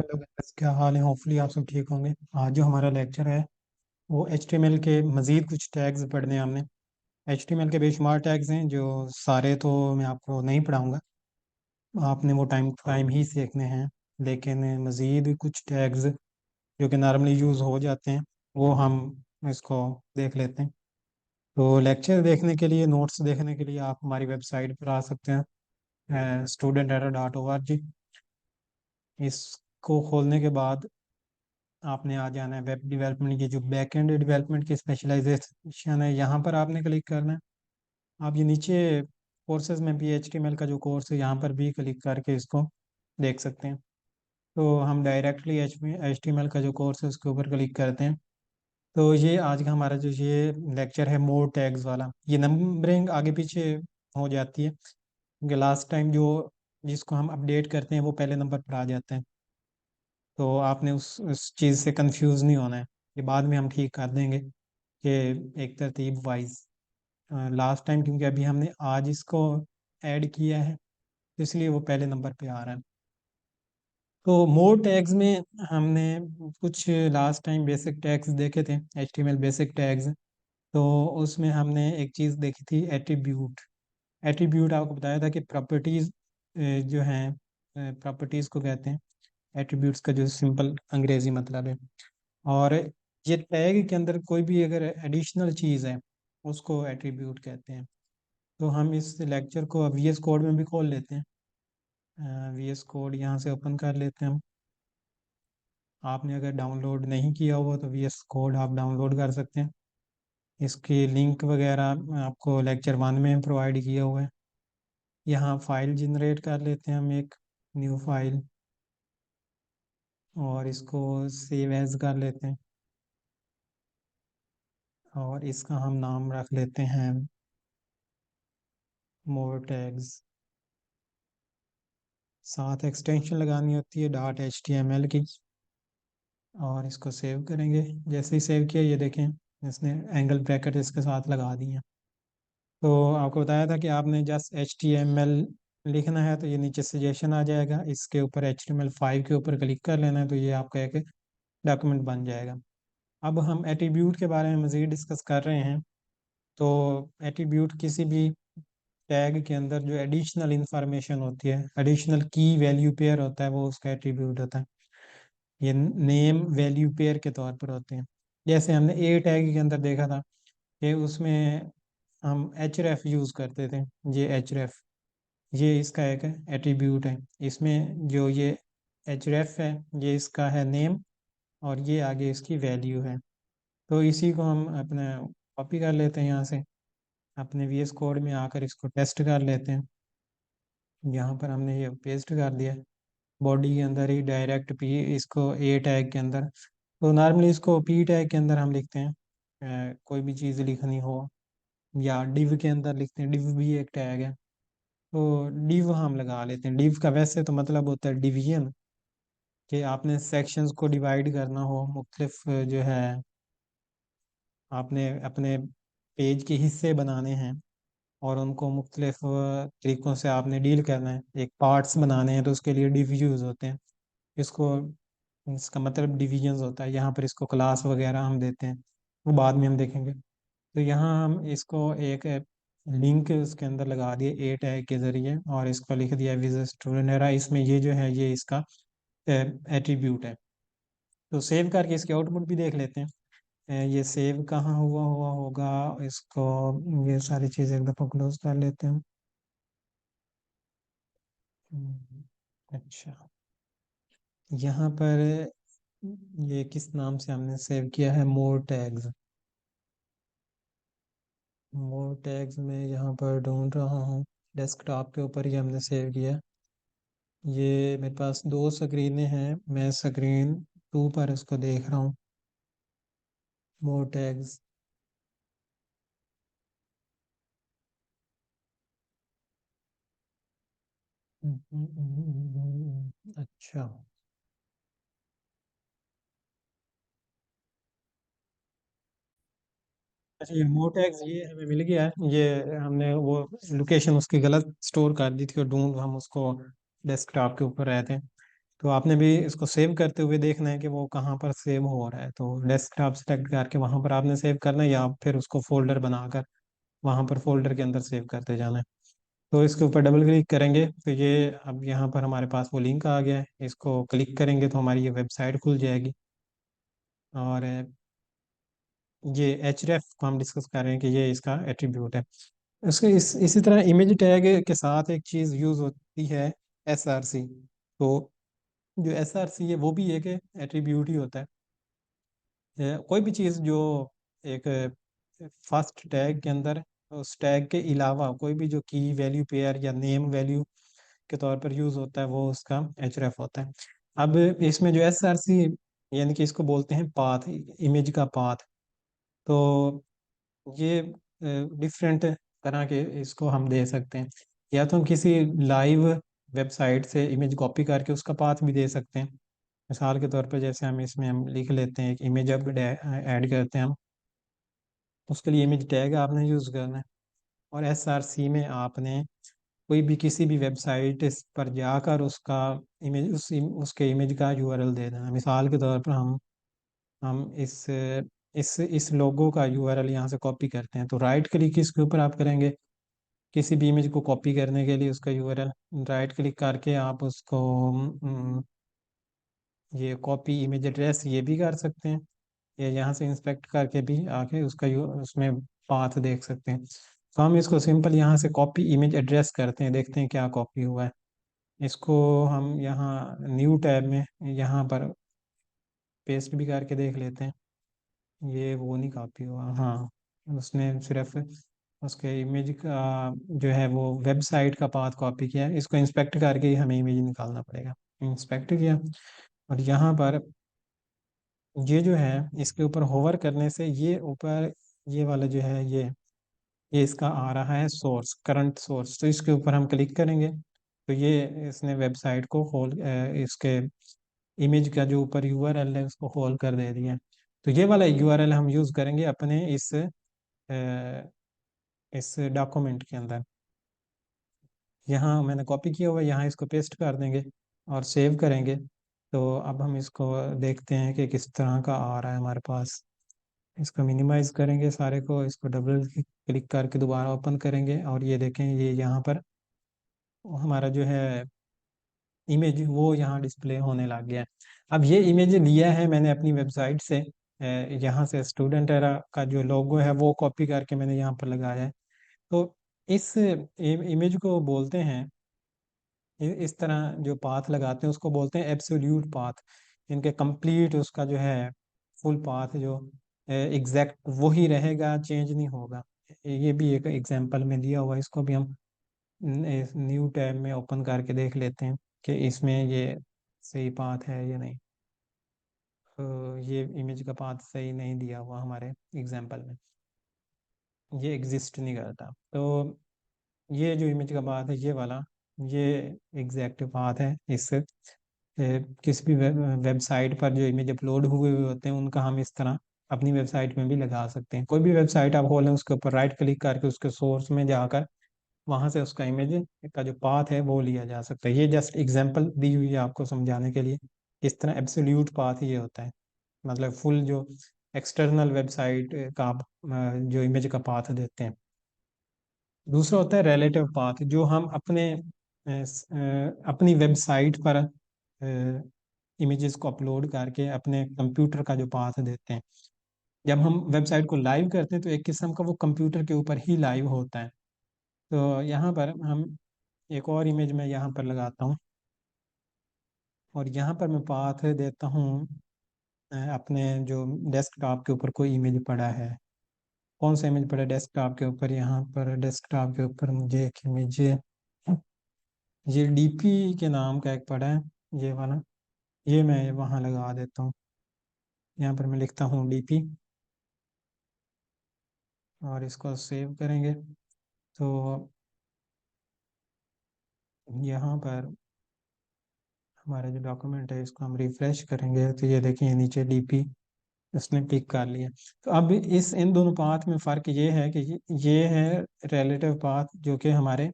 Hello guys, क्या हाल है? Hopefully आप सब ठीक होंगे। आज जो हमारा लेक्चर है वो HTML के मज़ीद कुछ टैग्स पढ़ने हैं हमने। HTML के बेशुमार टैग्स हैं जो सारे तो मैं आपको नहीं पढ़ाऊंगा, आपने वो टाइम टाइम ही सीखने हैं। लेकिन मज़ीद कुछ टैग्स जो कि नॉर्मली यूज़ हो जाते हैं वो हम इसको देख लेते हैं। तो लेक्चर देखने के लिए, नोट्स देखने के लिए आप हमारी वेबसाइट पर आ सकते हैं, studentdata.org। इसको खोलने के बाद आपने आ जाना है वेब डेवलपमेंट की जो बैक एंड डेवलपमेंट की स्पेशलाइजेशन है, यहाँ पर आपने क्लिक करना है। आप ये नीचे कोर्सेज में भी HTML का जो कोर्स है यहाँ पर भी क्लिक करके इसको देख सकते हैं। तो हम डायरेक्टली HTML का जो कोर्स है उसके ऊपर क्लिक करते हैं। तो ये आज का हमारा जो ये लेक्चर है मोर टैग्स वाला, ये नंबरिंग आगे पीछे हो जाती है क्योंकि लास्ट टाइम जो जिसको हम अपडेट करते हैं वो पहले नंबर पर आ जाते हैं। तो आपने उस चीज़ से कंफ्यूज नहीं होना है, ये बाद में हम ठीक कर देंगे कि एक तरतीब वाइज। लास्ट टाइम क्योंकि अभी हमने आज इसको ऐड किया है तो इसलिए वो पहले नंबर पे आ रहा है। तो मोर टैग्स में हमने कुछ लास्ट टाइम बेसिक टैग्स देखे थे, HTML बेसिक टैग्स। तो उसमें हमने एक चीज़ देखी थी, एट्रीब्यूट। एट्रीब्यूट आपको बताया था कि प्रॉपर्टीज़ जो हैं, प्रॉपर्टीज़ को कहते हैं। एट्रीब्यूट्स का जो सिंपल अंग्रेजी मतलब है। और ये टैग के अंदर कोई भी अगर एडिशनल चीज़ है उसको एट्रीब्यूट कहते हैं। तो हम इस लेक्चर को VS कोड में भी खोल लेते हैं। VS कोड यहाँ से ओपन कर लेते हैं हम। आपने अगर डाउनलोड नहीं किया हुआ तो VS कोड आप डाउनलोड कर सकते हैं। इसकी लिंक वगैरह आपको लेक्चर 1 में प्रोवाइड किया हुआ है। यहाँ फाइल जनरेट कर लेते हैं हम, एक न्यू फाइल, और इसको सेव एज कर लेते हैं। और इसका हम नाम रख लेते हैं मोर टैग्स। साथ एक्सटेंशन लगानी होती है .html की। और इसको सेव करेंगे। जैसे ही सेव किया, ये देखें इसने एंगल ब्रैकेट इसके साथ लगा दिए हैं। तो आपको बताया था कि आपने जस्ट HTML लिखना है तो ये नीचे सजेशन आ जाएगा, इसके ऊपर HTML5 के ऊपर क्लिक कर लेना है तो ये आपका एक डॉक्यूमेंट बन जाएगा। अब हम एट्रीब्यूट के बारे में मज़ीद डिस्कस कर रहे हैं। तो एट्रीब्यूट किसी भी टैग के अंदर जो एडिशनल इंफॉर्मेशन होती है, एडिशनल की वैल्यू पेयर होता है, वो उसका एट्रीब्यूट होता है। ये नेम वैल्यू पेयर के तौर पर होते हैं। जैसे हमने ए टैग के अंदर देखा था कि उसमें हम href यूज़ करते थे। ये href, ये इसका एक एट्रीब्यूट है। इसमें जो ये href है ये इसका है नेम, और ये आगे इसकी वैल्यू है। तो इसी को हम अपने कॉपी कर लेते हैं यहाँ से, अपने VS कोड में आकर इसको टेस्ट कर लेते हैं। यहाँ पर हमने ये पेस्ट कर दिया बॉडी के अंदर ही डायरेक्ट पी, इसको ए टैग के अंदर। तो नॉर्मली इसको P टैग के अंदर हम लिखते हैं, कोई भी चीज़ लिखनी हो, या डिव के अंदर लिखते हैं, डिव भी एक टैग है। तो डिव हम लगा लेते हैं। डिव का वैसे तो मतलब होता है डिवीजन, कि आपने सेक्शंस को डिवाइड करना हो मुख्तलिफ जो है, आपने अपने पेज के हिस्से बनाने हैं और उनको मुख्तलिफ तरीक़ों से आपने डील करना है, एक पार्ट्स बनाने हैं तो उसके लिए डिव यूज़ होते हैं। इसको, इसका मतलब डिविजन्स होता है। यहाँ पर इसको क्लास वगैरह हम देते हैं, वो बाद में हम देखेंगे। तो यहाँ हम इसको एक लिंक उसके अंदर लगा दिए ए टैग के ज़रिए, और इसको लिख दिया विद स्टूडेंट एरा। इसमें ये जो है ये इसका एट्रीब्यूट है। तो सेव करके इसके आउटपुट भी देख लेते हैं। ये सेव कहाँ हुआ हुआ होगा इसको, ये सारी चीज़ें एक दफ़ा क्लोज कर लेते हैं। अच्छा, यहाँ पर ये किस नाम से हमने सेव किया है, मोर टैग्स। मोर टैग्स में यहाँ पर ढूंढ रहा हूँ, डेस्कटॉप के ऊपर ही हमने सेव किया। ये मेरे पास दो स्क्रीनें हैं, मैं स्क्रीन 2 पर इसको देख रहा हूँ। मोर टैग्स, अच्छा। अच्छा, ये मोटेक्स ये हमें मिल गया है। ये हमने वो लोकेशन उसकी गलत स्टोर कर दी थी और ढूंढ हम उसको डेस्कटॉप के ऊपर रहे थे। तो आपने भी इसको सेव करते हुए देखना है कि वो कहाँ पर सेव हो रहा है। तो डेस्कटॉप सेलेक्ट करके वहाँ पर आपने सेव करना है, या फिर उसको फोल्डर बनाकर वहाँ पर फोल्डर के अंदर सेव करते जाना है। तो इसके ऊपर डबल क्लिक करेंगे तो ये अब यहाँ पर हमारे पास वो लिंक आ गया है। इसको क्लिक करेंगे तो हमारी ये वेबसाइट खुल जाएगी। और ये एच को हम डिस्कस कर रहे हैं कि ये इसका एट्रीब्यूट है। उसके इसी तरह इमेज टैग के साथ एक चीज़ यूज़ होती है, SRC। तो जो SRC है वो भी एक एट्रीब्यूट ही होता है। कोई भी चीज़ जो एक फर्स्ट टैग के अंदर, उस टैग के अलावा कोई भी जो की वैल्यू पेयर या नेम वैल्यू के तौर पर यूज़ होता है, वो उसका href होता है। अब इसमें जो SRC, यानी कि इसको बोलते हैं पाथ, इमेज का पाथ। तो ये डिफरेंट तरह के इसको हम दे सकते हैं। या तो हम किसी लाइव वेबसाइट से इमेज कॉपी करके उसका पाथ भी दे सकते हैं। मिसाल के तौर पर जैसे हम इसमें हम लिख लेते हैं एक इमेज अब ऐड करते हैं हम, उसके लिए इमेज टैग आपने यूज़ करना है। और SRC में आपने कोई भी किसी भी वेबसाइट पर जाकर उसका इमेज उसके इमेज का URL दे देना। मिसाल के तौर पर हम इस लोगो का URL यहाँ से कॉपी करते हैं, तो राइट क्लिक इसके ऊपर आप करेंगे। किसी भी इमेज को कॉपी करने के लिए उसका URL राइट क्लिक करके आप उसको ये कॉपी इमेज एड्रेस ये भी कर सकते हैं, या यहाँ से इंस्पेक्ट करके भी आके उसका उसमें पाथ देख सकते हैं। तो हम इसको सिंपल यहाँ से कॉपी इमेज एड्रेस करते हैं, देखते हैं क्या कॉपी हुआ है। इसको हम यहाँ न्यू टैब में यहाँ पर पेस्ट भी करके देख लेते हैं। ये वो नहीं कॉपी हुआ, हाँ उसने सिर्फ उसके इमेज का जो है वो वेबसाइट का पाथ कॉपी किया है। इसको इंस्पेक्ट करके ही हमें इमेज निकालना पड़ेगा। इंस्पेक्ट किया, और यहाँ पर ये जो है इसके ऊपर होवर करने से ये ऊपर ये वाला जो है ये इसका आ रहा है सोर्स, करंट सोर्स। तो इसके ऊपर हम क्लिक करेंगे तो ये इसने वेबसाइट को होल इसके इमेज का जो ऊपर URL है उसको होल कर दे दिया। तो ये वाला URL हम यूज़ करेंगे अपने इस डॉक्यूमेंट के अंदर। यहाँ मैंने कॉपी किया हुआ है, यहाँ इसको पेस्ट कर देंगे और सेव करेंगे। तो अब हम इसको देखते हैं कि किस तरह का आ रहा है हमारे पास। इसको मिनिमाइज करेंगे सारे को, इसको डबल क्लिक करके दोबारा ओपन करेंगे, और ये देखें ये यहाँ पर हमारा जो है इमेज वो यहाँ डिस्प्ले होने लग गया है। अब ये इमेज लिया है मैंने अपनी वेबसाइट से, यहाँ से स्टूडेंट एरा का जो लोगो है वो कॉपी करके मैंने यहाँ पर लगाया है। तो इस इमेज को बोलते हैं, इस तरह जो पाथ लगाते हैं उसको बोलते हैं एब्सोल्यूट पाथ। इनके कंप्लीट उसका जो है फुल पाथ जो एग्जैक्ट वही रहेगा, चेंज नहीं होगा। ये भी एक एग्जांपल में दिया हुआ है, इसको भी हम न्यू टैब में ओपन करके देख लेते हैं कि इसमें ये सही पाथ है या नहीं। तो ये इमेज का पाथ सही नहीं दिया हुआ हमारे एग्जांपल में, ये एग्जिस्ट नहीं करता। तो ये जो इमेज का पाथ है ये वाला, ये एग्जैक्ट पाथ है। इस किसी भी वेबसाइट पर जो इमेज अपलोड हुए हुए होते हैं उनका हम इस तरह अपनी वेबसाइट में भी लगा सकते हैं। कोई भी वेबसाइट आप खोलें उसके ऊपर राइट क्लिक करके उसके सोर्स में जाकर वहां से उसका इमेज का जो पाथ है वो लिया जा सकता है। ये जस्ट एग्जांपल दी हुई है आपको समझाने के लिए। इस तरह एब्सोल्यूट पाथ ये होता है, मतलब फुल जो एक्सटर्नल वेबसाइट का आप जो इमेज का पाथ देते हैं। दूसरा होता है रिलेटिव पाथ, जो हम अपनी वेबसाइट पर इमेजेस को अपलोड करके अपने कंप्यूटर का जो पाथ देते हैं। जब हम वेबसाइट को लाइव करते हैं तो एक किस्म का वो कंप्यूटर के ऊपर ही लाइव होता है। तो यहाँ पर हम एक और इमेज में यहाँ पर लगाता हूँ, और यहाँ पर मैं पाथ देता हूँ अपने जो डेस्कटॉप के ऊपर कोई इमेज पड़ा है। कौन सा इमेज पड़ा है डेस्कटॉप के ऊपर? यहाँ पर डेस्कटॉप के ऊपर मुझे एक इमेज, ये DP के नाम का एक पड़ा है, ये वाला। ये मैं वहाँ लगा देता हूँ। यहाँ पर मैं लिखता हूँ DP, और इसको सेव करेंगे। तो यहाँ पर हमारा जो डॉक्यूमेंट है इसको हम रिफ्रेश करेंगे तो ये देखिए नीचे DP उसने पिक कर लिया। तो अब इन दोनों पाथ में फ़र्क ये है कि ये है रिलेटिव पाथ जो कि हमारे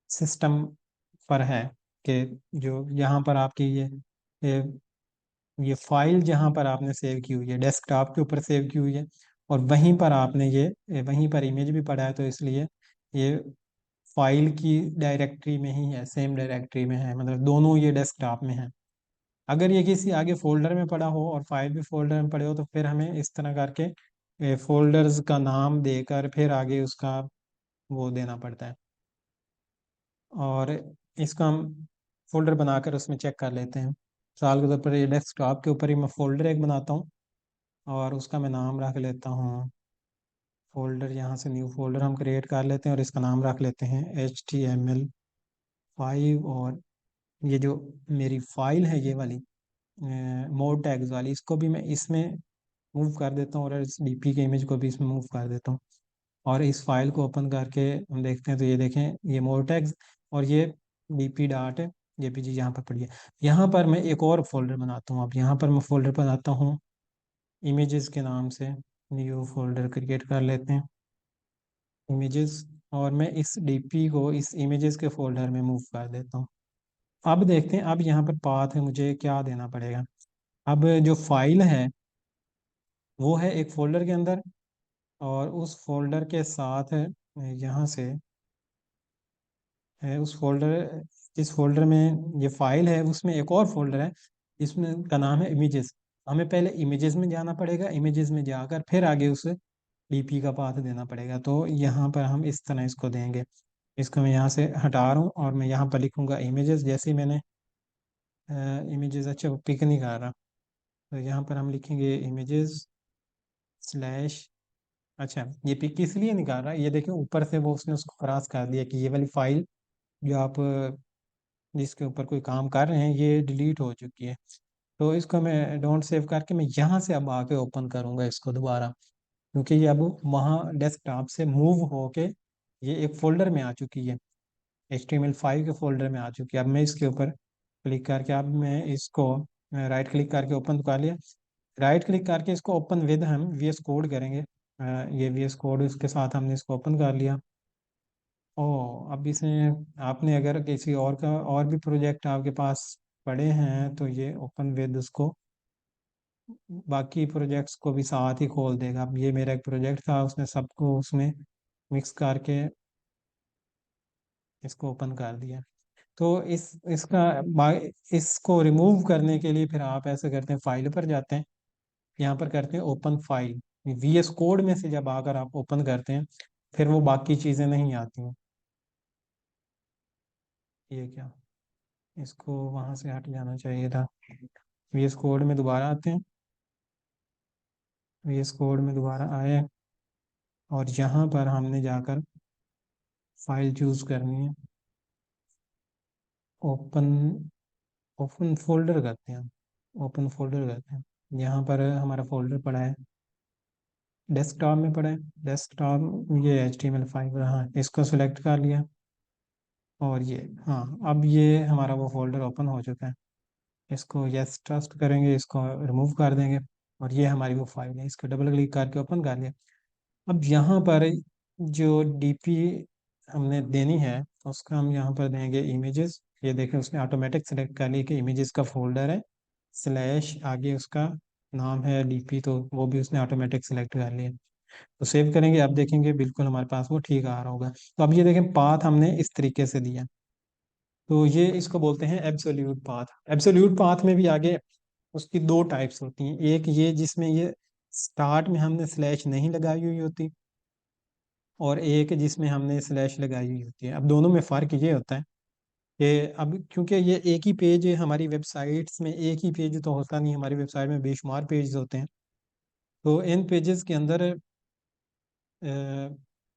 सिस्टम पर है, कि जो यहाँ पर आपकी ये ये फाइल जहाँ पर आपने सेव की हुई है डेस्कटॉप के ऊपर सेव की हुई है, और वहीं पर आपने वहीं पर इमेज भी पड़ा है, तो इसलिए ये फाइल की डायरेक्टरी में ही है, सेम डायरेक्टरी में है, मतलब दोनों ये डेस्कटॉप में है। अगर ये किसी आगे फोल्डर में पड़ा हो और फाइल भी फोल्डर में पड़े हो, तो फिर हमें इस तरह करके फोल्डर्स का नाम देकर फिर आगे उसका वो देना पड़ता है। और इसका हम फोल्डर बनाकर उसमें चेक कर लेते हैं। मिसाल के तौर पर ये डेस्कटॉप के ऊपर ही मैं फोल्डर एक बनाता हूँ, और उसका मैं नाम रख लेता हूँ फोल्डर। यहाँ से न्यू फोल्डर हम क्रिएट कर लेते हैं और इसका नाम रख लेते हैं HTML5। और ये जो मेरी फाइल है ये वाली मोड टैग्स वाली, इसको भी मैं इसमें मूव कर देता हूँ, और इस डीपी के इमेज को भी इसमें मूव कर देता हूँ। और इस फाइल को ओपन करके हम देखते हैं, तो ये देखें ये मोड टैग्स और ये डीपी डॉट जेपीजी यहाँ पर पड़ी है। यहाँ पर मैं एक और फोल्डर बनाता हूँ। अब यहाँ पर मैं फोल्डर बनाता हूँ इमेजेस के नाम से, न्यू फोल्डर क्रिएट कर लेते हैं इमेजेस, और मैं इस डीपी को इस इमेजेस के फोल्डर में मूव कर देता हूँ। अब देखते हैं, अब यहाँ पर पाथ है, मुझे क्या देना पड़ेगा। अब जो फाइल है वो है एक फोल्डर के अंदर, और उस फोल्डर के साथ यहाँ से है उस फोल्डर जिस फोल्डर में ये फाइल है उसमें एक और फोल्डर है, इसमें का नाम है इमेजेस। हमें पहले इमेजेस में जाना पड़ेगा, इमेजेस में जाकर फिर आगे उस डीपी का पाथ देना पड़ेगा। तो यहाँ पर हम इस तरह इसको देंगे। इसको मैं यहाँ से हटा रहा हूँ और मैं यहाँ पर लिखूँगा इमेजेस। जैसे ही मैंने इमेजेस, अच्छा वो पिक नहीं कर रहा, तो यहाँ पर हम लिखेंगे इमेजेस स्लैश। अच्छा ये पिक इसलिए नहीं कर रहा, ये देखें ऊपर से वो उसने उसको क्रॉस कर दिया कि ये वाली फाइल जो आप जिसके ऊपर कोई काम कर रहे हैं ये डिलीट हो चुकी है। तो इसको मैं डोंट सेव करके मैं यहाँ से अब आके ओपन करूँगा इसको दोबारा, क्योंकि ये अब वहाँ डेस्कटॉप से मूव होके ये एक फोल्डर में आ चुकी है, HTML5 के फोल्डर में आ चुकी है। अब मैं इसके ऊपर क्लिक करके, अब मैं इसको राइट क्लिक करके ओपन कर लिया। राइट क्लिक करके इसको ओपन विद हम VS कोड करेंगे। ये VS कोड उसके साथ हमने इसको ओपन कर लिया। ओ, अब इसमें आपने अगर किसी और का और भी प्रोजेक्ट आपके पास पड़े हैं तो ये ओपन विद उसको बाकी प्रोजेक्ट्स को भी साथ ही खोल देगा। अब ये मेरा एक प्रोजेक्ट था, उसने सबको उसमें मिक्स करके इसको ओपन कर दिया। तो इसको रिमूव करने के लिए फिर आप ऐसे करते हैं, फाइल पर जाते हैं, यहाँ पर करते हैं ओपन फाइल। VS कोड में से जब आकर आप ओपन करते हैं फिर वो बाकी चीज़ें नहीं आती हैं। ये क्या, इसको वहाँ से हट जाना चाहिए था। VS कोड में दोबारा आते हैं, VS कोड में दोबारा आए, और यहाँ पर हमने जाकर फाइल चूज़ करनी है। ओपन ओपन फोल्डर करते हैं, ओपन फोल्डर करते हैं। यहाँ पर हमारा फोल्डर पड़ा है, डेस्कटॉप में पड़ा है। डेस्कटॉप ये HTML5 रहा, इसको सिलेक्ट कर लिया, और ये हाँ, अब ये हमारा वो फोल्डर ओपन हो चुका है। इसको यस ट्रस्ट करेंगे, इसको रिमूव कर देंगे, और ये हमारी वो फाइल है, इसको डबल क्लिक करके ओपन कर लिया। अब यहाँ पर जो डीपी हमने देनी है उसका हम यहाँ पर देंगे इमेजेस। ये देखें उसने ऑटोमेटिक सेलेक्ट कर लिया कि इमेजेस का फोल्डर है, स्लैश आगे उसका नाम है डीपी, तो वो भी उसने ऑटोमेटिक सेलेक्ट कर लिया। तो सेव करेंगे, अब देखेंगे बिल्कुल हमारे पास वो ठीक आ रहा होगा। तो अब ये देखें पाथ हमने इस तरीके से दिया। तो ये इसको बोलते हैं एब्सोल्यूट पाथ। एब्सोल्यूट पाथ में भी आगे उसकी दो टाइप्स होती हैं, एक ये जिसमें ये स्टार्ट में हमने स्लैश नहीं लगाई हुई होती, और एक जिसमें हमने स्लैश लगाई हुई होती है। अब दोनों में फ़र्क ये होता है कि अब क्योंकि ये एक ही पेज है, हमारी वेबसाइट्स में एक ही पेज तो होता नहीं, हमारी वेबसाइट में बेशुमार पेज होते हैं। तो इन पेजेस के अंदर अ,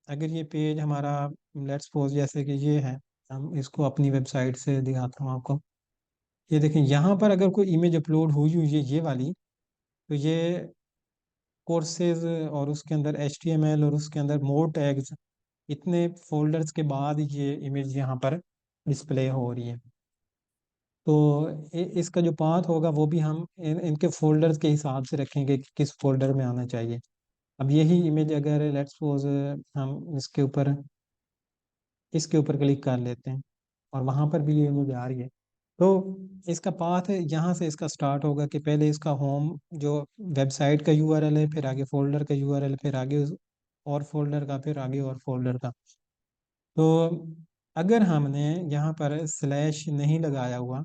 अगर ये पेज हमारा लेट्स सपोज जैसे कि ये है, हम इसको अपनी वेबसाइट से दिखाता हूँ आपको। ये देखें यहाँ पर अगर कोई इमेज अपलोड हुई हुई है ये वाली, तो ये कोर्सेज और उसके अंदर HTML और उसके अंदर मोर टैग्स, इतने फोल्डर्स के बाद ये इमेज यहाँ पर डिस्प्ले हो रही है। तो इसका जो पाथ होगा वो भी हम इनके फोल्डर्स के हिसाब से रखेंगे कि किस फोल्डर में आना चाहिए। अब यही इमेज अगर लेट्स सपोज हम इसके ऊपर क्लिक कर लेते हैं और वहाँ पर भी ये इमेज आ रही है, तो इसका पाथ है, यहाँ से इसका स्टार्ट होगा कि पहले इसका होम जो वेबसाइट का यूआरएल है, फिर आगे फोल्डर का यूआरएल, फिर आगे और फोल्डर का, फिर आगे और फोल्डर का। तो अगर हमने यहाँ पर स्लैश नहीं लगाया हुआ,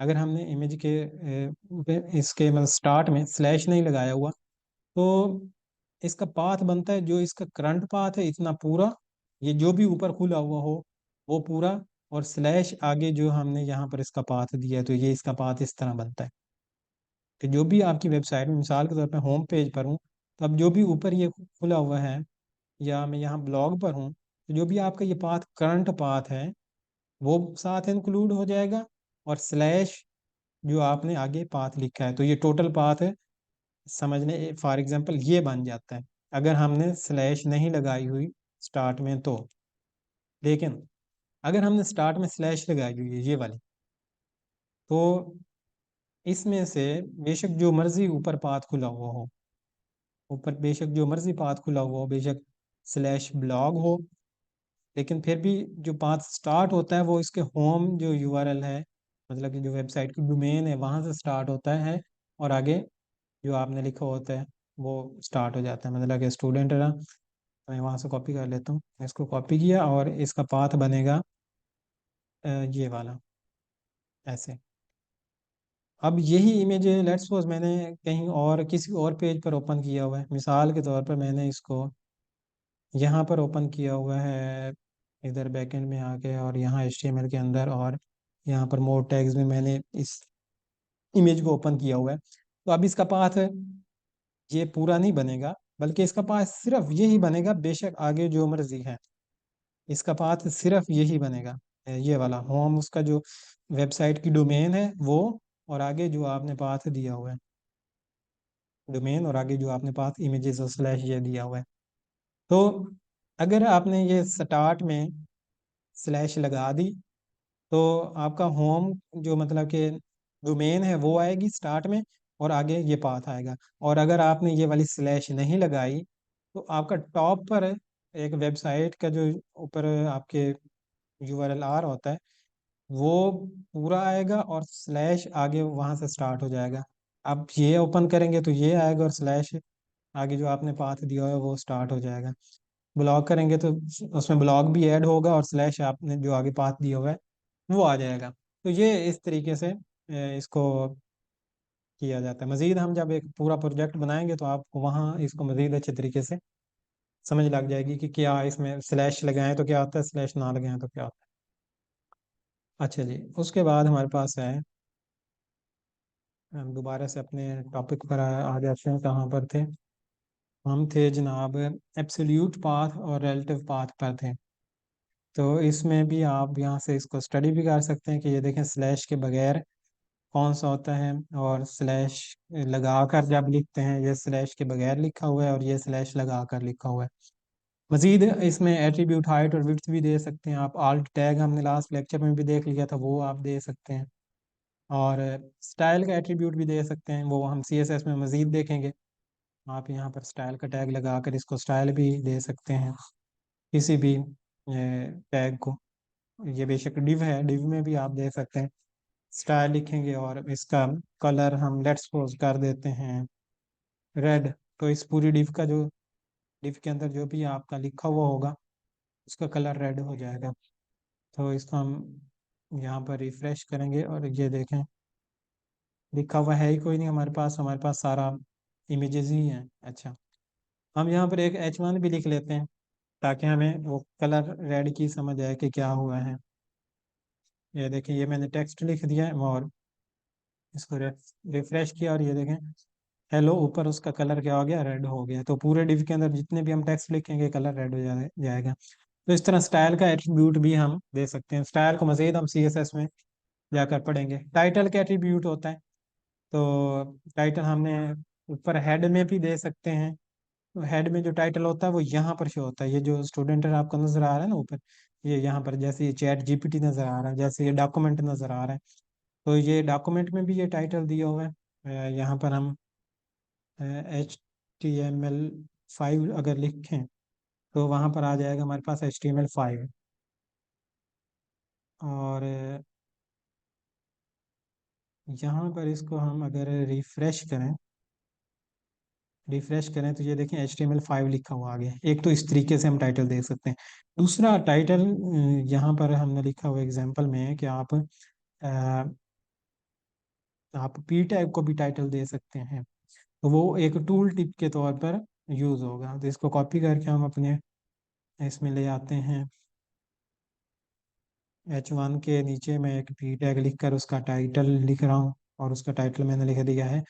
अगर हमने इमेज के इसके मतलब स्टार्ट में स्लैश नहीं लगाया हुआ, तो इसका पाथ बनता है जो इसका करंट पाथ है इतना पूरा, ये जो भी ऊपर खुला हुआ हो वो पूरा, और स्लैश आगे जो हमने यहाँ पर इसका पाथ दिया है, तो ये इसका पाथ इस तरह बनता है कि जो भी आपकी वेबसाइट में, मिसाल के तौर पर होम पेज पर हूँ, तो अब जो भी ऊपर ये खुला हुआ है, या मैं यहाँ ब्लॉग पर हूँ, तो जो भी आपका ये पाथ करंट पाथ है वो साथ इंक्लूड हो जाएगा, और स्लैश जो आपने आगे पाथ लिखा है, तो ये टोटल पाथ है समझने, फॉर एग्जांपल ये बन जाता है अगर हमने स्लैश नहीं लगाई हुई स्टार्ट में तो। लेकिन अगर हमने स्टार्ट में स्लैश लगाई हुई है ये वाली, तो इसमें से बेशक जो मर्जी ऊपर पाथ खुला हुआ हो, ऊपर बेशक जो मर्जी पाथ खुला हुआ हो, बेशक स्लैश ब्लॉग हो, लेकिन फिर भी जो पाथ स्टार्ट होता है वो इसके होम जो यूआरएल है, मतलब कि जो वेबसाइट की डोमेन है वहाँ से स्टार्ट होता है, और आगे जो आपने लिखा होता है वो स्टार्ट हो जाता है। मतलब कि स्टूडेंट रहा, तो मैं वहाँ से कॉपी कर लेता हूँ, इसको कॉपी किया और इसका पाथ बनेगा ये वाला ऐसे। अब यही इमेज लेट्स सपोज मैंने कहीं और किसी और पेज पर ओपन किया हुआ है, मिसाल के तौर पर मैंने इसको यहाँ पर ओपन किया हुआ है, इधर बैकएंड में आके, और यहाँ HTML के अंदर, और यहाँ पर मोर टैग्स में मैंने इस इमेज को ओपन किया हुआ है। तो अब इसका पाथ ये पूरा नहीं बनेगा, बल्कि इसका पाथ सिर्फ यही बनेगा, बेशक आगे जो मर्जी है इसका पाथ सिर्फ यही बनेगा, ये वाला होम उसका जो वेबसाइट की डोमेन है वो, और आगे जो आपने पाथ दिया हुआ है डोमेन, और आगे जो आपने पाथ इमेजेस और स्लैश ये दिया हुआ है। तो अगर आपने ये स्टार्ट में स्लैश लगा दी, तो आपका होम जो मतलब कि डोमेन है वो आएगी स्टार्ट में, और आगे ये पाथ आएगा। और अगर आपने ये वाली स्लैश नहीं लगाई, तो आपका टॉप पर एक वेबसाइट का जो ऊपर आपके यूआरएल आर होता है वो पूरा आएगा, और स्लैश आगे वहां से स्टार्ट हो जाएगा। आप ये ओपन करेंगे तो ये आएगा, और स्लैश आगे जो आपने पाथ दिया है वो स्टार्ट हो जाएगा। ब्लॉग करेंगे तो उसमें ब्लॉग भी ऐड होगा, और स्लैश आपने जो आगे पाथ दिया हुआ है वो आ जाएगा। तो ये इस तरीके से इसको किया जाता है। मज़ीद हम जब एक पूरा प्रोजेक्ट बनाएंगे तो आपको वहाँ इसको मज़ीद अच्छे तरीके से समझ लग जाएगी कि क्या इसमें स्लैश लगाएं तो क्या होता है, स्लैश ना लगाएं तो क्या होता है। अच्छा जी, उसके बाद हमारे पास है, हम दोबारा से अपने टॉपिक पर आ जाते हैं। कहाँ पर थे हम? थे जनाब एब्सोल्यूट पाथ और रिलेटिव पाथ पर थे। तो इसमें भी आप यहाँ से इसको स्टडी भी कर सकते हैं कि ये देखें स्लैश के बगैर कौन सा होता है, और स्लैश लगा कर जब लिखते हैं, ये स्लैश के बगैर लिखा हुआ है और ये स्लैश लगा कर लिखा हुआ है। मजीद इसमें एट्रीब्यूट हाइट और विड्थ भी दे सकते हैं आप। आल्ट टैग हमने लास्ट लेक्चर में भी देख लिया था, वो आप दे सकते हैं। और स्टाइल का एट्रीब्यूट भी दे सकते हैं, वो हम CSS में मजीद देखेंगे। आप यहाँ पर स्टाइल का टैग लगा कर इसको स्टाइल भी दे सकते हैं किसी भी टैग को। ये बेशक डिव है, डिव में भी आप दे सकते हैं। स्टाइल लिखेंगे और इसका कलर हम लेट्स सपोज कर देते हैं रेड, तो इस पूरी डिव का जो डिव के अंदर जो भी आपका लिखा हुआ होगा उसका कलर रेड हो जाएगा। तो इसको हम यहाँ पर रिफ्रेश करेंगे और ये देखें लिखा हुआ है ही कोई नहीं हमारे पास सारा इमेजेस ही हैं। अच्छा, हम यहाँ पर एक H1 भी लिख लेते हैं ताकि हमें वो कलर रेड की समझ आए कि क्या हुआ है। ये देखें, ये मैंने टेक्स्ट लिख दिया है और इसको रिफ्रेश किया, और ये देखें हेलो, ऊपर उसका कलर क्या हो गया, रेड हो गया। तो पूरे डिव के अंदर जितने भी हम टेक्स्ट लिखेंगे कलर रेड हो जाएगा। तो इस तरह स्टाइल का एट्रीब्यूट भी हम दे सकते हैं। स्टाइल को मजीद हम CSS में जाकर पढ़ेंगे। टाइटल का एट्रीब्यूट होता है, तो टाइटल हमने ऊपर हेड में भी दे सकते हैं। तो हेड में जो टाइटल होता है वो यहाँ पर शो होता है, ये जो स्टूडेंट है आपको नजर आ रहा है ना ऊपर, ये यहाँ पर जैसे ये ChatGPT नजर आ रहा है, जैसे ये डॉक्यूमेंट नजर आ रहा है, तो ये डॉक्यूमेंट में भी ये टाइटल दिया हुआ है। यहाँ पर हम HTML5 अगर लिखें तो वहाँ पर आ जाएगा हमारे पास HTML5। और यहाँ पर इसको हम अगर रिफ्रेश करें तो ये देखें HTML5 लिखा हुआ आ गया। एक तो इस तरीके से हम टाइटल दे सकते हैं। दूसरा टाइटल यहाँ पर हमने लिखा हुआ एग्जांपल में है कि आप पी टैग को भी टाइटल दे सकते हैं। तो वो एक टूल टिप के तौर पर यूज़ होगा। तो इसको कॉपी करके हम अपने इसमें ले आते हैं। H1 के नीचे मैं एक पी टैग लिख कर उसका टाइटल लिख रहा हूँ, और उसका टाइटल मैंने लिख दिया है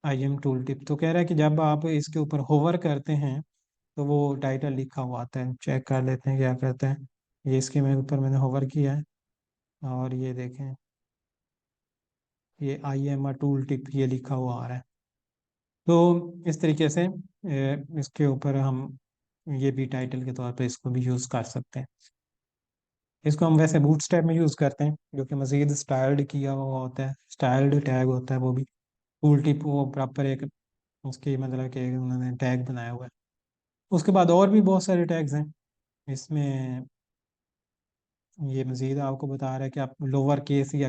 IM टूल टिप। तो कह रहा है कि जब आप इसके ऊपर होवर करते हैं तो वो टाइटल लिखा हुआ आता है। चेक कर लेते हैं क्या कहते हैं। ये इसके मेरे ऊपर मैंने होवर किया है, और ये देखें ये IM टूल टिप ये लिखा हुआ आ रहा है। तो इस तरीके से इसके ऊपर हम ये भी टाइटल के तौर पे इसको भी यूज़ कर सकते हैं। इसको हम वैसे बूटस्ट्रैप में यूज़ करते हैं, जो कि मज़ीद स्टाइल्ड किया हुआ होता है, स्टाइल्ड टैग होता है वो भी। टूल टिप वो प्रॉपर एक उसकी मतलब कि उन्होंने टैग बनाया हुआ है। उसके बाद और भी बहुत सारे टैग्स हैं इसमें। ये मज़ीद आपको बता रहा है कि आप लोअर केस या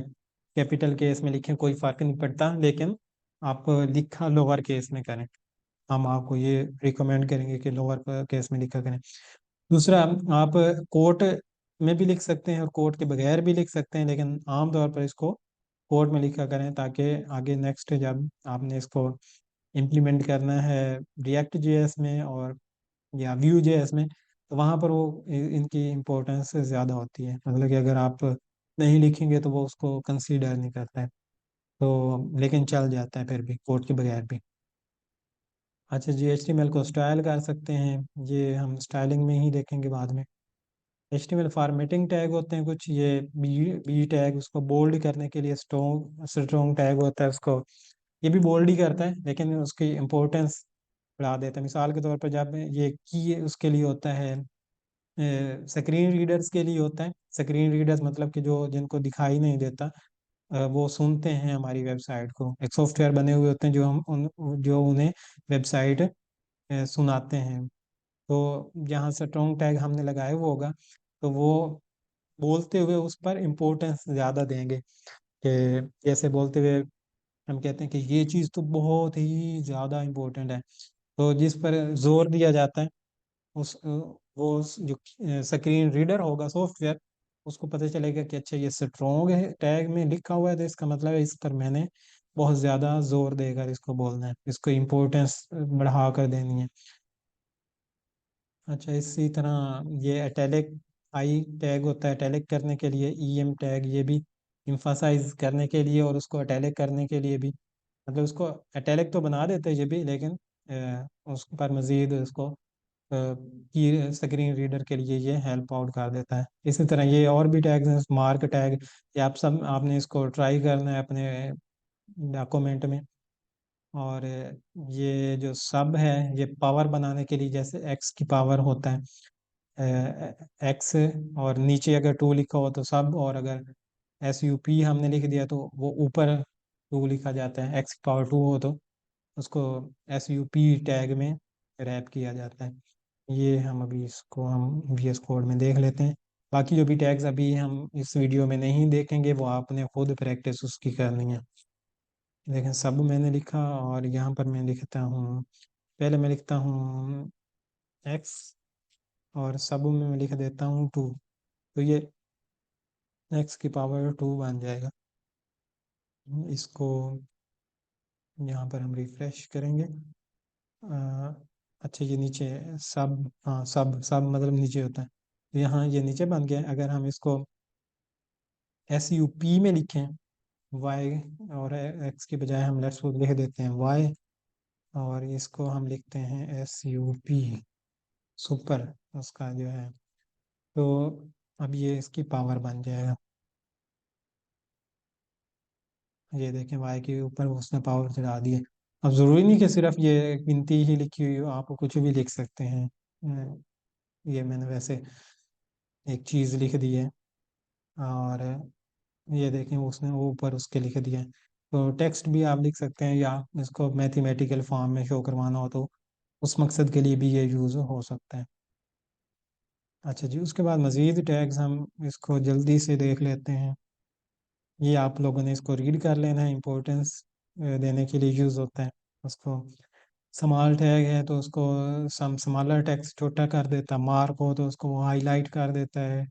कैपिटल केस में लिखें, कोई फ़र्क नहीं पड़ता, लेकिन आप लिखा लोअर केस में करें। हम आपको ये रिकमेंड करेंगे कि लोअर केस में लिखा करें। दूसरा, आप कोट में भी लिख सकते हैं और कोट के बगैर भी लिख सकते हैं, लेकिन आमतौर पर इसको कोट में लिखा करें, ताकि आगे नेक्स्ट जब आपने इसको इम्प्लीमेंट करना है रिएक्ट जेएस में और या व्यू जेएस में, तो वहाँ पर वो इनकी इम्पोर्टेंस ज़्यादा होती है। मतलब कि अगर आप नहीं लिखेंगे तो वो उसको कंसीडर नहीं करता है। तो लेकिन चल जाता है फिर भी कोड के बगैर भी। अच्छा जी, HTML को स्टाइल कर सकते हैं, ये हम स्टाइलिंग में ही देखेंगे बाद में। HTML फॉर्मेटिंग टैग होते हैं कुछ, ये बी टैग उसको बोल्ड करने के लिए स्ट्रॉन्ग टैग होता है, उसको ये भी बोल्ड ही करता है, लेकिन उसकी इम्पोर्टेंस बढ़ा देता है। मिसाल के तौर पर जब ये की उसके लिए होता है, स्क्रीन रीडर्स के लिए होता है। स्क्रीन रीडर्स मतलब कि जो जिनको दिखाई नहीं देता, वो सुनते हैं हमारी वेबसाइट को। एक सॉफ्टवेयर बने हुए होते हैं जो उन्हें वेबसाइट सुनाते हैं। तो जहाँ से स्ट्रॉन्ग टैग हमने लगाया हुआ होगा, तो वो बोलते हुए उस पर इम्पोर्टेंस ज़्यादा देंगे। कि जैसे बोलते हुए हम कहते हैं कि ये चीज़ तो बहुत ही ज़्यादा इम्पोर्टेंट है, तो जिस पर जोर दिया जाता है जो स्क्रीन रीडर होगा सॉफ्टवेयर, उसको पता चलेगा कि अच्छा ये स्ट्रॉन्ग है टैग में लिखा हुआ है, तो इसका मतलब है इस पर मैंने बहुत ज़्यादा जोर देकर इसको बोलना है, इसको इम्पोर्टेंस बढ़ा कर देनी है। अच्छा, इसी तरह ये अटैलिक आई टैग होता है अटैलिक करने के लिए। EM टैग ये भी इम्फासाइज करने के लिए और उसको अटैलिक करने के लिए भी, मतलब उसको अटैलिक तो बना देते हैं ये भी, लेकिन उस पर मज़ीद उसको की स्क्रीन रीडर के लिए ये हेल्प आउट कर देता है। इसी तरह ये और भी टैग्स हैं, मार्क टैग। ये आप सब आपने इसको ट्राई करना है अपने डॉक्यूमेंट में। और ये जो सब है, ये पावर बनाने के लिए, जैसे एक्स की पावर होता है एक्स, और नीचे अगर टू लिखा हो तो सब, और अगर SUP हमने लिख दिया तो वो ऊपर टू लिखा जाता है। एक्स की पावर टू हो तो उसको SUP टैग में रैप किया जाता है। ये हम अभी इसको हम VS कोड में देख लेते हैं। बाकी जो भी टैग्स अभी हम इस वीडियो में नहीं देखेंगे, वो आपने खुद प्रैक्टिस उसकी करनी है। देखें, सब मैंने लिखा, और यहाँ पर मैं लिखता हूँ, पहले मैं लिखता हूँ एक्स, और सब में मैं लिख देता हूँ टू। तो ये एक्स की पावर टू बन जाएगा। इसको यहाँ पर हम रिफ्रेश करेंगे। अ, अच्छा, ये नीचे सब, हाँ सब सब मतलब नीचे होता है, तो यहाँ ये नीचे बन गया। अगर हम इसको SUP में लिखें वाई, और एक्स की बजाय हम लेट्स लिख देते हैं वाई, और इसको हम लिखते हैं SUP सुपर, उसका जो है। तो अब ये इसकी पावर बन जाएगा। ये देखें, वाई के ऊपर उसने पावर चढ़ा दी है। अब ज़रूरी नहीं कि सिर्फ ये गिनती ही लिखी हुई हो, आप कुछ भी लिख सकते हैं। ये मैंने वैसे एक चीज़ लिख दी है, और ये देखें उसने वो ऊपर उसके लिख दिया है। तो टेक्स्ट भी आप लिख सकते हैं, या इसको मैथमेटिकल फॉर्म में शो करवाना हो तो उस मकसद के लिए भी ये यूज़ हो सकता है। अच्छा जी, उसके बाद मज़ीद टैग्स हम इसको जल्दी से देख लेते हैं। ये आप लोगों ने इसको रीड कर लेना है, इम्पोर्टेंस देने के लिए यूज़ होता है उसको। स्मॉल टैग है तो उसको सम स्मॉलर टेक्स्ट छोटा कर देता है, मार्क हो तो उसको वो हाईलाइट कर देता है।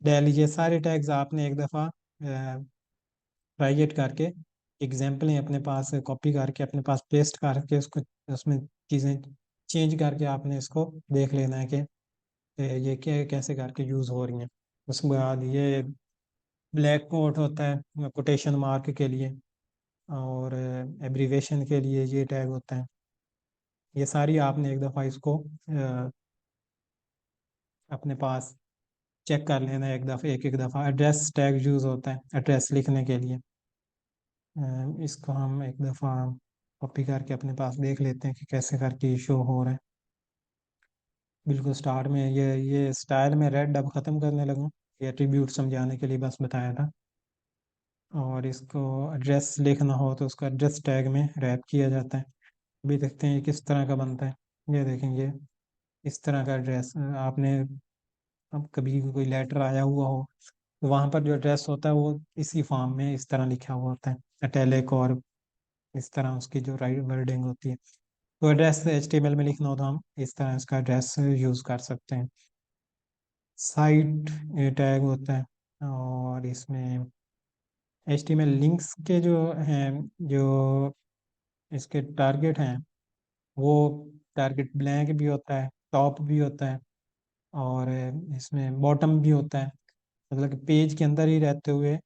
डेली, ये सारे टैग्स आपने एक दफ़ा ट्राइगेट करके एग्जाम्पल अपने पास कॉपी करके अपने पास पेस्ट करके उसको उसमें चीज़ें चेंज करके आपने इसको देख लेना है कि ये क्या कैसे करके यूज़ हो रही हैं। उसके बाद ये ब्लैक कोट होता है कोटेशन मार्क के लिए, और एब्रीवेशन के लिए ये टैग होता है। ये सारी आपने एक दफ़ा इसको अपने पास चेक कर लेना है एक दफ़ा, एक एक दफ़ा। एड्रेस टैग यूज़ होता है एड्रेस लिखने के लिए। इसको हम एक दफ़ा कॉपी करके अपने पास देख लेते हैं कि कैसे करके शो हो रहा है। बिल्कुल स्टार्ट में ये स्टाइल में रेड अब ख़त्म करने लगा, ये एट्रीब्यूट समझाने के लिए बस बताया था। और इसको एड्रेस लिखना हो तो उसको एड्रेस टैग में रैप किया जाता है। अभी देखते हैं ये किस तरह का बनता है। ये देखेंगे इस तरह का एड्रेस आपने, अब कभी कोई लेटर आया हुआ हो तो वहाँ पर जो एड्रेस होता है वो इसी फॉर्म में इस तरह लिखा हुआ होता है, इटैलिक और इस तरह उसकी जो राइट वर्डिंग होती है। तो एड्रेस HTML में लिखना हो तो हम इस तरह इसका एड्रेस यूज़ कर सकते हैं। साइट टैग होता है, और इसमें HTML लिंक्स के जो हैं, जो इसके टारगेट हैं, वो टारगेट ब्लैंक भी होता है, टॉप भी होता है, और इसमें बॉटम भी होता है। मतलब कि पेज के अंदर ही रहते हुए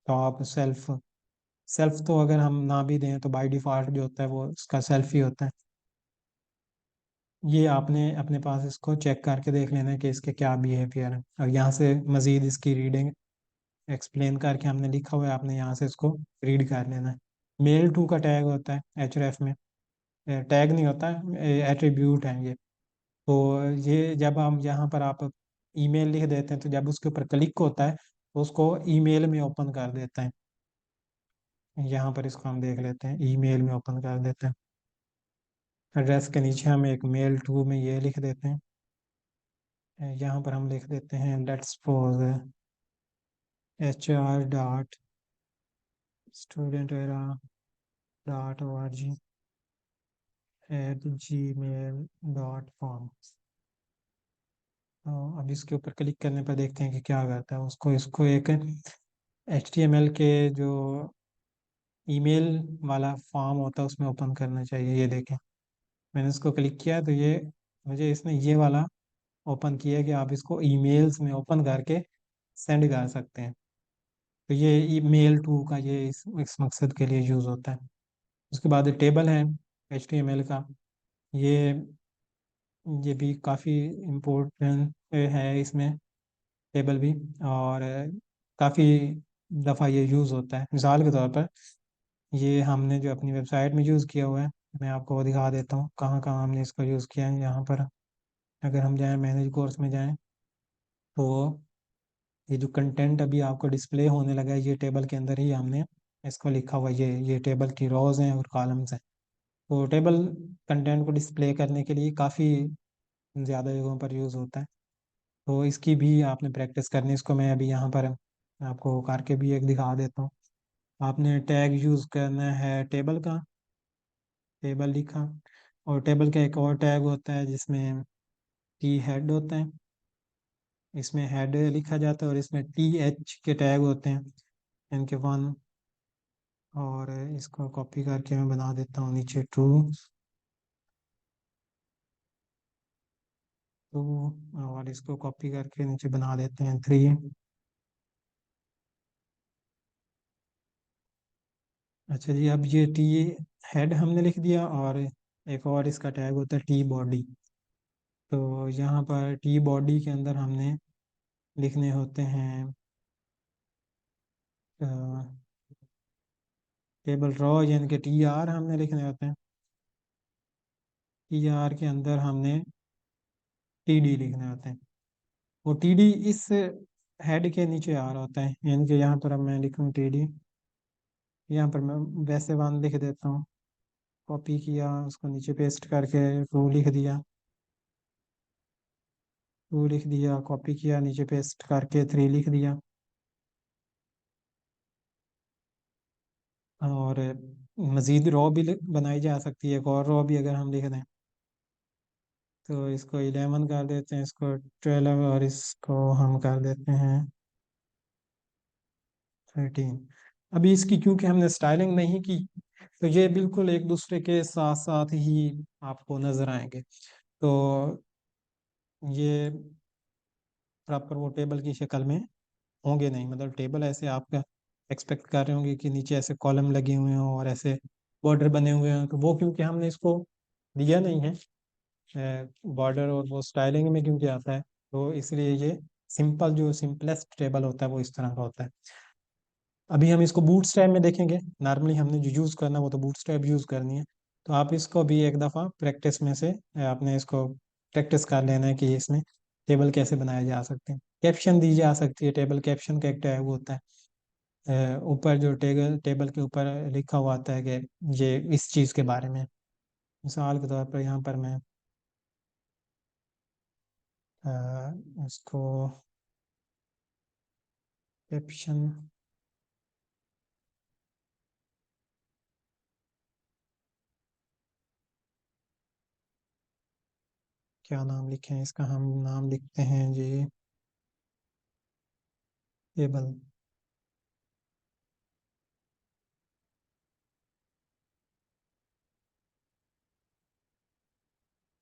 टॉप सेल्फ, सेल्फ तो अगर हम ना भी दें तो बाय डिफ़ॉल्ट जो होता है वो उसका सेल्फ ही होता है। ये आपने अपने पास इसको चेक करके देख लेना है कि इसके क्या बिहेवियर है, और यहाँ से मज़ीद इसकी रीडिंग एक्सप्लेन करके हमने लिखा हुआ है, आपने यहाँ से इसको रीड कर लेना है। मेल टू का टैग होता है href में, टैग नहीं होता है, एट्रीब्यूट है ये। तो ये जब हम यहाँ पर आप ईमेल लिख देते हैं तो जब उसके ऊपर क्लिक होता है तो उसको ईमेल में ओपन कर देता है। यहाँ पर इसको हम देख लेते हैं, ईमेल में ओपन कर देते हैं। एड्रेस के नीचे हम एक मेल टू में ये लिख देते हैं। यहाँ पर हम लिख देते हैं लेट्स सपोज hr.studentera.org@gmail.com। तो अब इसके ऊपर क्लिक करने पर देखते हैं कि क्या करता है। उसको इसको एक HTML के जो ईमेल वाला फॉर्म होता है उसमें ओपन करना चाहिए। ये देखें, मैंने इसको क्लिक किया तो ये मुझे इसने ये वाला ओपन किया कि आप इसको ईमेल्स में ओपन करके सेंड कर सकते हैं। तो ये ईमेल टू का ये इस मकसद के लिए यूज़ होता है। उसके बाद टेबल है HTML का, ये ये भी काफ़ी इम्पोर्टेंट है इसमें, टेबल भी। और काफ़ी दफ़ा ये यूज़ होता है। मिसाल के तौर पर ये हमने जो अपनी वेबसाइट में यूज़ किया हुआ है, मैं आपको वो दिखा देता हूँ कहाँ कहाँ हमने इसको यूज़ किया है। यहाँ पर अगर हम जाएँ मैनेज कोर्स में जाएँ तो ये जो कंटेंट अभी आपको डिस्प्ले होने लगा है ये टेबल के अंदर ही हमने इसको लिखा हुआ है। ये टेबल की रोज़ हैं और कॉलम्स हैं। तो टेबल कंटेंट को डिस्प्ले करने के लिए काफ़ी ज़्यादा जगहों पर यूज़ होता है। तो इसकी भी आपने प्रैक्टिस करनी है। इसको मैं अभी यहाँ पर आपको करके भी एक दिखा देता हूँ। आपने टैग यूज़ करना है टेबल का, टेबल लिखा, और टेबल का एक और टैग होता है जिसमें टी हेड होता है, इसमें हेड लिखा जाता है, और इसमें TH के टैग होते हैं इनके वन। और इसको कॉपी करके मैं बना देता हूँ नीचे टू टू, और इसको कॉपी करके नीचे बना देते हैं थ्री। अच्छा जी, अब ये टी हेड हमने लिख दिया, और एक और इसका टैग होता है टी बॉडी। तो यहाँ पर टी बॉडी के अंदर हमने लिखने होते हैं टेबल रॉ, यानी कि TR हमने लिखने होते हैं। TR के अंदर हमने TD लिखने होते हैं। वो TD इस हेड के नीचे आ रहा होता है, यानी कि यहाँ पर अब मैं लिखूँ TD, यहाँ पर मैं वैसे वन लिख देता हूँ। कॉपी किया, उसको नीचे पेस्ट करके टू लिख दिया, टू लिख दिया, कॉपी किया, नीचे पेस्ट करके थ्री लिख दिया। और मज़ीद रो भी बनाई जा सकती है, एक और रो भी अगर हम लिख दें, तो इसको 11 कर देते हैं, इसको 12, और इसको हम कर देते हैं 13। अभी इसकी क्योंकि हमने स्टाइलिंग नहीं की, तो ये बिल्कुल एक दूसरे के साथ साथ ही आपको नज़र आएंगे। तो ये प्रॉपर वो टेबल की शक्ल में होंगे नहीं, मतलब टेबल ऐसे आपका एक्सपेक्ट कर रहे होंगे कि नीचे ऐसे कॉलम लगे हुए हों और ऐसे बॉर्डर बने हुए हैं, तो वो क्योंकि हमने इसको दिया नहीं है बॉर्डर, और वो स्टाइलिंग में क्योंकि आता है, तो इसलिए ये सिंपल, जो सिंपलेस्ट टेबल होता है वो इस तरह का होता है। अभी हम इसको बूट स्ट्रैप में देखेंगे। नॉर्मली हमने जो यूज़ करना वो तो बूट स्ट्रैप यूज़ करनी है। तो आप इसको भी एक दफ़ा प्रैक्टिस में से आपने इसको प्रैक्टिस कर लेना है कि इसमें टेबल कैसे बनाए जा सकते हैं। कैप्शन दी जा सकती है, टेबल कैप्शन का एक टैग होता है ऊपर, जो टेबल टेबल के ऊपर लिखा हुआ आता है कि ये इस चीज़ के बारे में। मिसाल के तौर पर यहाँ पर मैं इसको कैप्शन क्या नाम लिखें इसका, हम नाम लिखते हैं जी टेबल,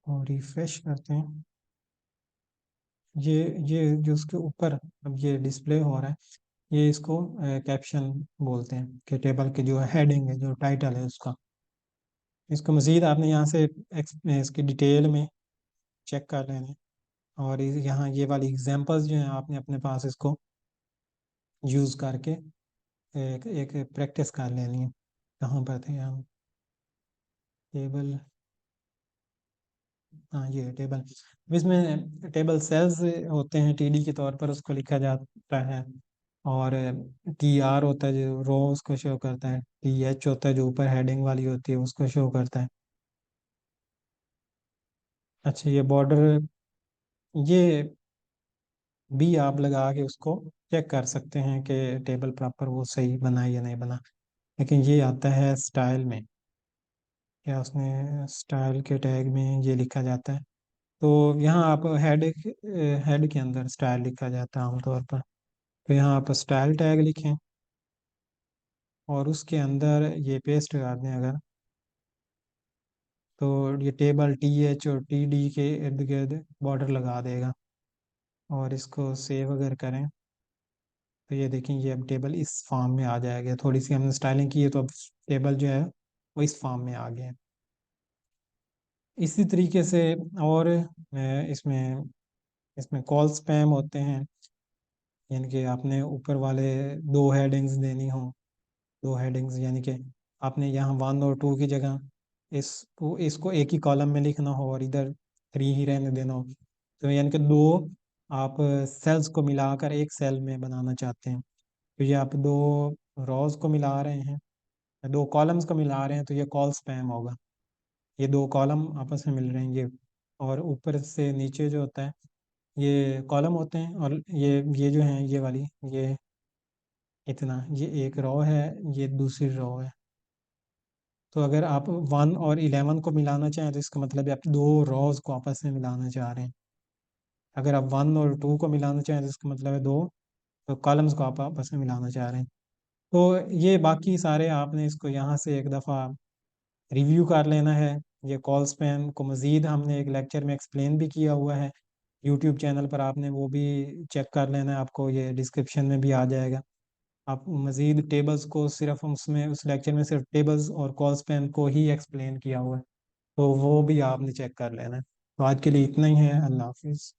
और रिफ्रेश करते हैं। ये ये जो उसके ऊपर अब ये डिस्प्ले हो रहा है, ये इसको कैप्शन बोलते हैं, कि टेबल के जो हेडिंग है, जो टाइटल है उसका। इसको मज़ीद आपने यहाँ से इसकी डिटेल में चेक कर लेना है, और यहाँ ये वाली एग्जांपल्स जो हैं आपने अपने पास इसको यूज़ करके एक एक प्रैक्टिस कर लेनी है। कहाँ पर थे हम, टेबल, हाँ ये टेबल। इसमें टेबल सेल्स होते हैं, टीडी के तौर पर उसको लिखा जाता है, और टी आर होता है जो रो उसको शो करता है, टी एच होता है जो ऊपर हेडिंग वाली होती है उसको शो करता है। अच्छा, ये बॉर्डर, ये भी आप लगा के उसको चेक कर सकते हैं कि टेबल प्रॉपर वो सही बना है या नहीं बना। लेकिन ये आता है स्टाइल में, या उसने स्टाइल के टैग में ये लिखा जाता है। तो यहाँ आप हेड के अंदर स्टाइल लिखा जाता है आमतौर पर, तो यहाँ आप स्टाइल टैग लिखें, और उसके अंदर ये पेस्ट कर दें अगर, तो ये टेबल टी एच और टी डी के इर्द गिर्द बॉर्डर लगा देगा। और इसको सेव अगर करें, तो ये देखें, ये अब टेबल इस फॉर्म में आ जाएगा। थोड़ी सी हमने स्टाइलिंग की है, तो अब टेबल जो है वो इस फॉर्म में आ गया है। इसी तरीके से, और इसमें इसमें कॉल स्पैम होते हैं, यानी कि आपने ऊपर वाले दो हेडिंग्स देनी हो, दो हेडिंग्स यानी कि आपने यहाँ 1 और 2 की जगह इसको एक ही कॉलम में लिखना हो, और इधर 3 ही रहने देना हो, तो यानी कि दो आप सेल्स को मिलाकर एक सेल में बनाना चाहते हैं, तो ये आप दो रोज को मिला रहे हैं, दो कॉलम्स को मिला रहे हैं, तो ये कॉल स्पैम होगा। ये दो कॉलम आपस में मिल रहे हैं, ये, और ऊपर से नीचे जो होता है ये कॉलम होते हैं, और ये जो है ये वाली, ये इतना, ये एक रो है, ये दूसरी रो है। तो अगर आप 1 और 11 को मिलाना चाहें, तो इसका मतलब है आप दो रोज को आपस में मिलाना चाह रहे हैं। अगर आप 1 और 2 को मिलाना चाहें, तो इसका मतलब है दो कॉलम्स को आप आपस में मिलाना चाह रहे हैं। तो ये बाकी सारे आपने इसको यहाँ से एक दफ़ा रिव्यू कर लेना है। ये कॉल स्पैम को मज़ीद हमने एक लेक्चर में एक्सप्लेन भी किया हुआ है यूट्यूब चैनल पर, आपने वो भी चेक कर लेना है, आपको ये डिस्क्रिप्शन में भी आ जाएगा। आप मज़ीद टेबल्स को सिर्फ उसमें उस लेक्चर में सिर्फ टेबल्स और कॉल स्पैम को ही एक्सप्लेन किया हुआ है, तो वो भी आपने चेक कर लेना है। तो आज के लिए इतना ही है। अल्लाह हाफिज़।